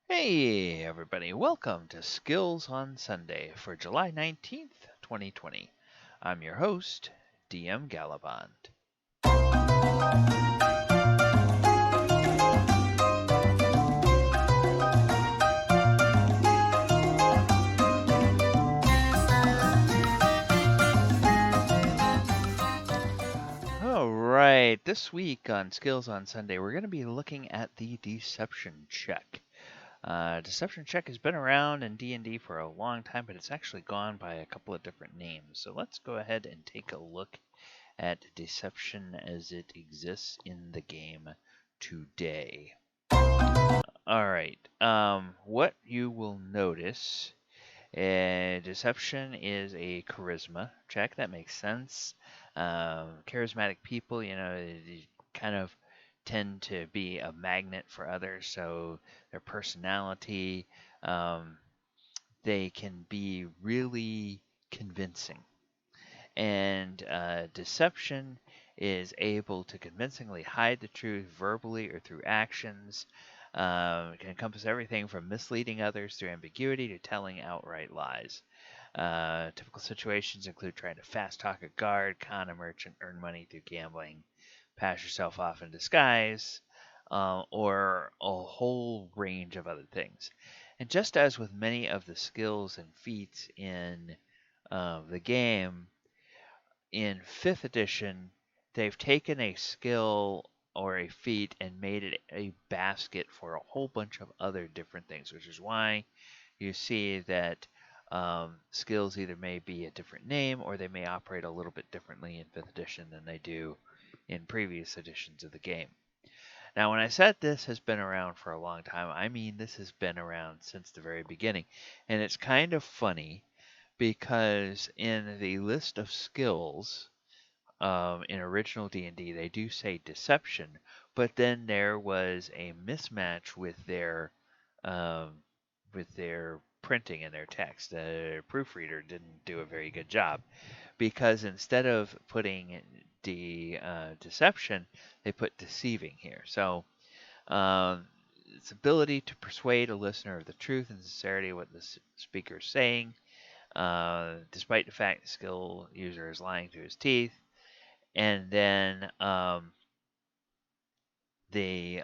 Hey everybody, welcome to Skills on Sunday for July 19th, 2020. I'm your host, DM Gallibond. Alright, this week on Skills on Sunday, we're going to be looking at the Deception Check. Deception Check has been around in D&D for a long time, but it's actually gone by a couple of different names. So let's go ahead and take a look at Deception as it exists in the game today. Alright, what you will notice, Deception is a charisma check. That makes sense. Charismatic people, they kind of tend to be a magnet for others, so their personality, they can be really convincing. And Deception is able to convincingly hide the truth verbally or through actions. It can encompass everything from misleading others through ambiguity to telling outright lies. Typical situations include trying to fast talk a guard, con a merchant, earn money through gambling, pass yourself off in disguise, or a whole range of other things. And just as with many of the skills and feats in the game, in 5th edition, they've taken a skill or a feat and made it a basket for a whole bunch of other different things, which is why you see that skills either may be a different name or they may operate a little bit differently in 5th edition than they do in previous editions of the game. Now, when I said this has been around for a long time, I mean this has been around since the very beginning. And it's kind of funny because in the list of skills in original D&D, they do say deception, but then there was a mismatch um, with their printing and their text. The proofreader didn't do a very good job because instead of putting deception, they put deceiving here. So its ability to persuade a listener of the truth and sincerity of what the speaker is saying, despite the fact the skill user is lying through his teeth. And then the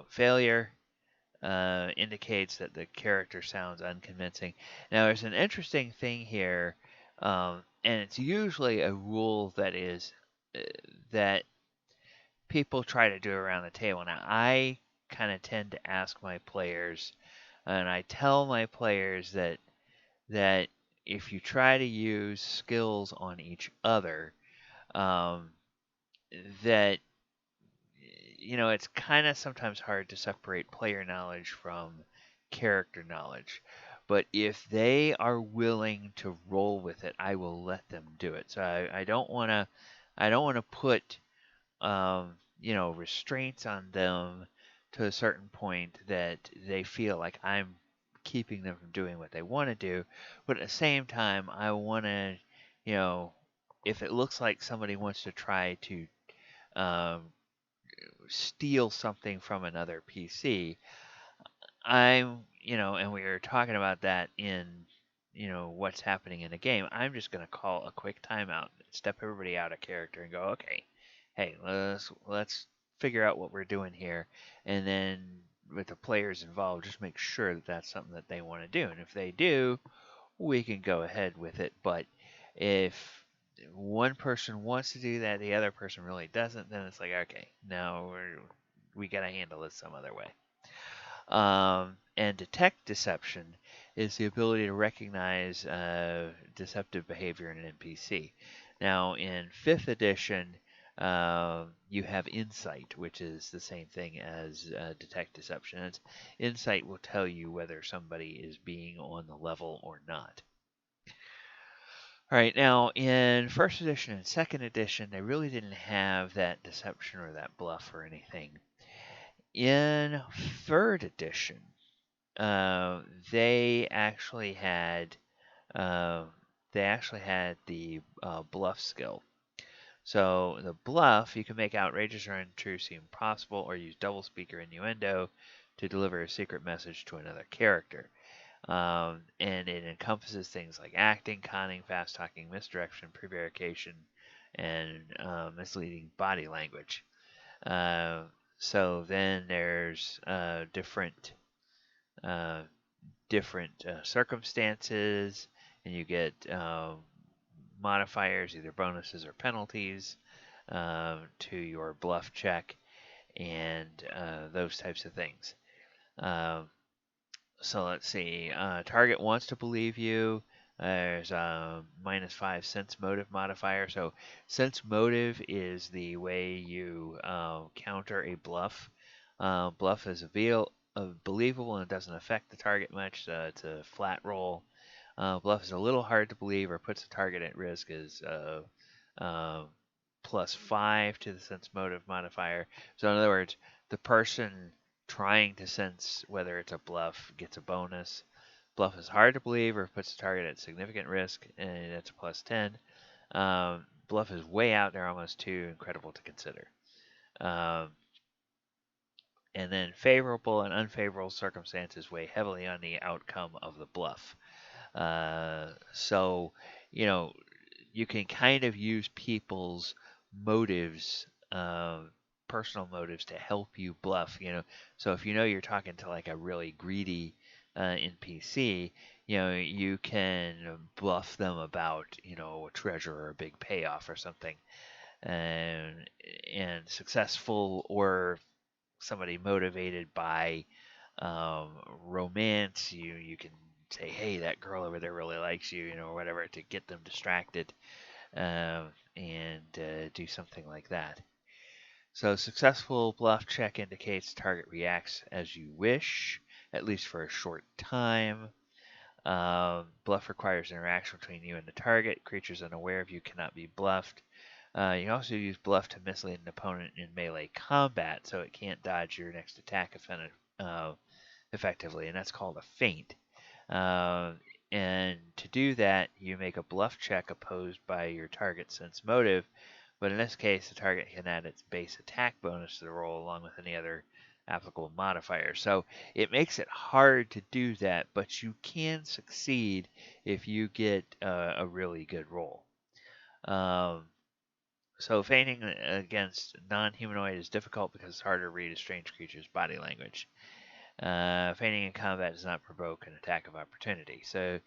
failure indicates that the character sounds unconvincing. Now, there's an interesting thing here, and it's usually a rule that is that people try to do around the table. Now, I kind of tend to ask my players, and I tell my players that if you try to use skills on each other, um, that it's kind of sometimes hard to separate player knowledge from character knowledge. But if they are willing to roll with it, I will let them do it. So I don't want to put restraints on them to a certain point that they feel like I'm keeping them from doing what they want to do. But at the same time, I want to, if it looks like somebody wants to try to um, steal something from another PC, and we were talking about that in, what's happening in the game. I'm just going to call a quick timeout, step everybody out of character, and go, okay, hey, let's figure out what we're doing here, and then with the players involved, just make sure that that's something that they want to do, and if they do, we can go ahead with it. But if one person wants to do that, the other person really doesn't, then it's like, okay, now we got to handle this some other way. And detect deception is the ability to recognize deceptive behavior in an NPC. Now, in 5th edition, you have insight, which is the same thing as detect deception. Insight will tell you whether somebody is being on the level or not. All right, now in 1st edition and 2nd edition, they really didn't have that deception or that bluff or anything. In 3rd edition, they actually had the bluff skill. So the bluff, you can make outrageous or untrue seem possible, or use double-speak or innuendo to deliver a secret message to another character. And it encompasses things like acting, conning, fast-talking, misdirection, prevarication, and misleading body language. Uh, so then there's uh, different circumstances, and you get modifiers, either bonuses or penalties, to your bluff check, and those types of things. Um, so let's see. Target wants to believe you. There's a -5 sense motive modifier. So sense motive is the way you counter a bluff. Bluff is believable and doesn't affect the target much. It's a flat roll. Bluff is a little hard to believe or puts the target at risk is uh, +5 to the sense motive modifier. So in other words, the person trying to sense whether it's a bluff gets a bonus. Bluff is hard to believe or puts the target at significant risk, and that's a +10. Bluff is way out there, almost too incredible to consider. Um, and then favorable and unfavorable circumstances weigh heavily on the outcome of the bluff. So, you know, you can kind of use people's motives, personal motives, to help you bluff. So if you know you're talking to like a really greedy NPC, you can bluff them about a treasure or a big payoff or something, and successful, or somebody motivated by romance, you can say, hey, that girl over there really likes you, or whatever, to get them distracted, and do something like that. So successful bluff check indicates target reacts as you wish, at least for a short time. Bluff requires interaction between you and the target. Creatures unaware of you cannot be bluffed. You can also use bluff to mislead an opponent in melee combat, so it can't dodge your next attack effectively, and that's called a feint. Uh, and to do that, you make a bluff check opposed by your target's sense motive, but in this case, the target can add its base attack bonus to the roll along with any other applicable modifier. So it makes it hard to do that, but you can succeed if you get a really good roll. So feigning against non-humanoid is difficult because it's harder to read a strange creature's body language. Feigning in combat does not provoke an attack of opportunity. So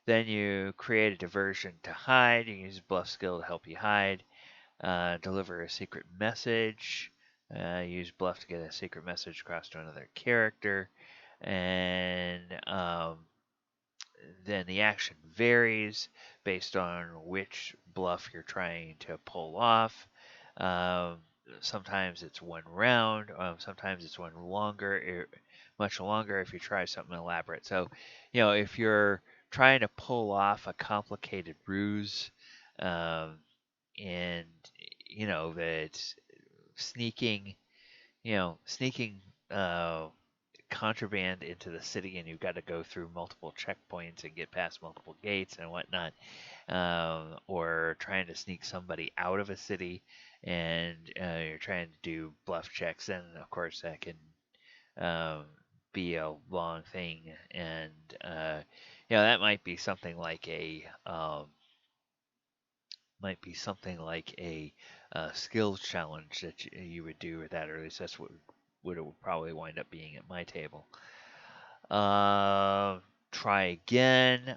then you create a diversion to hide. You use bluff skill to help you hide. Deliver a secret message. Use bluff to get a secret message across to another character. And then the action varies based on which bluff you're trying to pull off. Um, Sometimes it's one round. Sometimes it's much longer if you try something elaborate. So, if you're trying to pull off a complicated ruse, and that sneaking, sneaking contraband into the city, and you've got to go through multiple checkpoints and get past multiple gates and whatnot, or trying to sneak somebody out of a city, and you're trying to do bluff checks, and of course that can um, be a long thing, and that might be something like a skills challenge that you would do with that, or at least that's what it would probably wind up being at my table. Try again.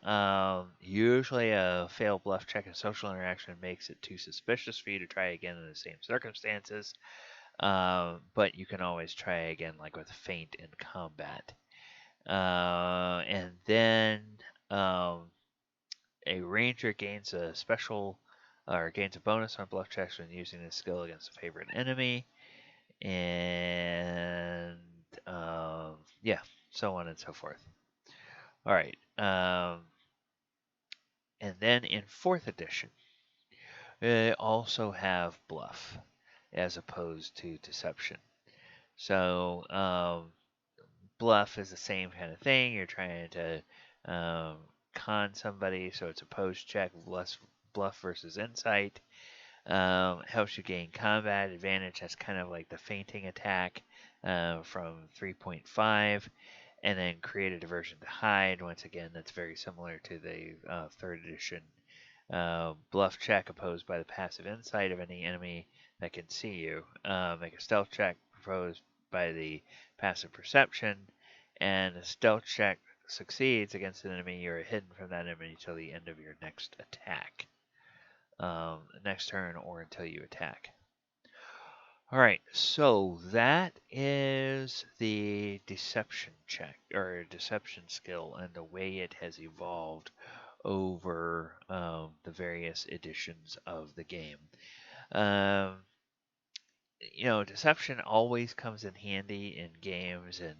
Usually a failed bluff check and social interaction makes it too suspicious for you to try again in the same circumstances. But you can always try again, like with feint in combat. And then a ranger gains a bonus on bluff checks when using this skill against a favorite enemy. And yeah, so on and so forth. All right. And then in 4th edition, they also have bluff as opposed to deception. So bluff is the same kind of thing. You're trying to con somebody, so it's a post check, bluff versus insight. Helps you gain combat advantage. That's kind of like the fainting attack from 3.5. And then create a diversion to hide. Once again, that's very similar to the third edition bluff check opposed by the passive insight of any enemy that can see you. Make a stealth check opposed by the passive perception, and a stealth check succeeds against an enemy. You're hidden from that enemy until the end of your next attack, next turn, or until you attack. All right, so that is the deception check or deception skill and the way it has evolved over the various editions of the game. Um, deception always comes in handy in games and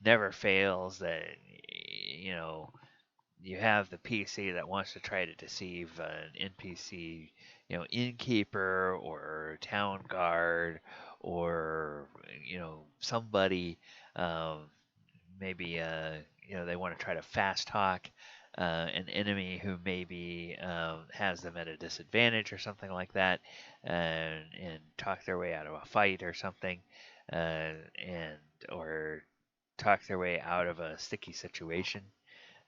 never fails. That you have the PC that wants to try to deceive an NPC, innkeeper or town guard or somebody. Um, Maybe they want to try to fast talk an enemy who maybe has them at a disadvantage or something like that, and talk their way out of a fight or something, and or talk their way out of a sticky situation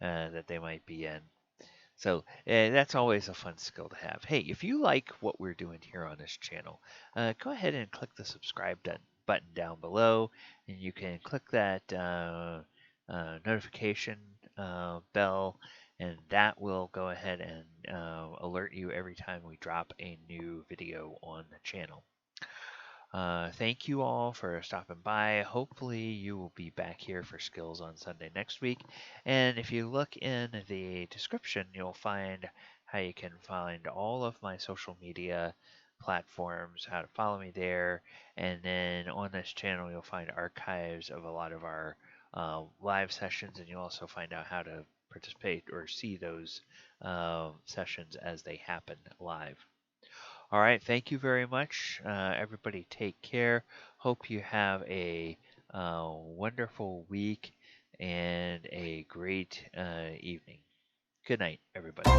that they might be in. So that's always a fun skill to have. Hey, if you like what we're doing here on this channel, go ahead and click the subscribe button down below, and you can click that notification bell, and that will go ahead and alert you every time we drop a new video on the channel. Thank you all for stopping by. Hopefully you will be back here for Skills on Sunday next week. And if you look in the description, you'll find how you can find all of my social media platforms, how to follow me there. And then on this channel, you'll find archives of a lot of our live sessions, and you'll also find out how to participate or see those sessions as they happen live. All right, thank you very much. Everybody take care. Hope you have a wonderful week and a great evening. Good night, everybody.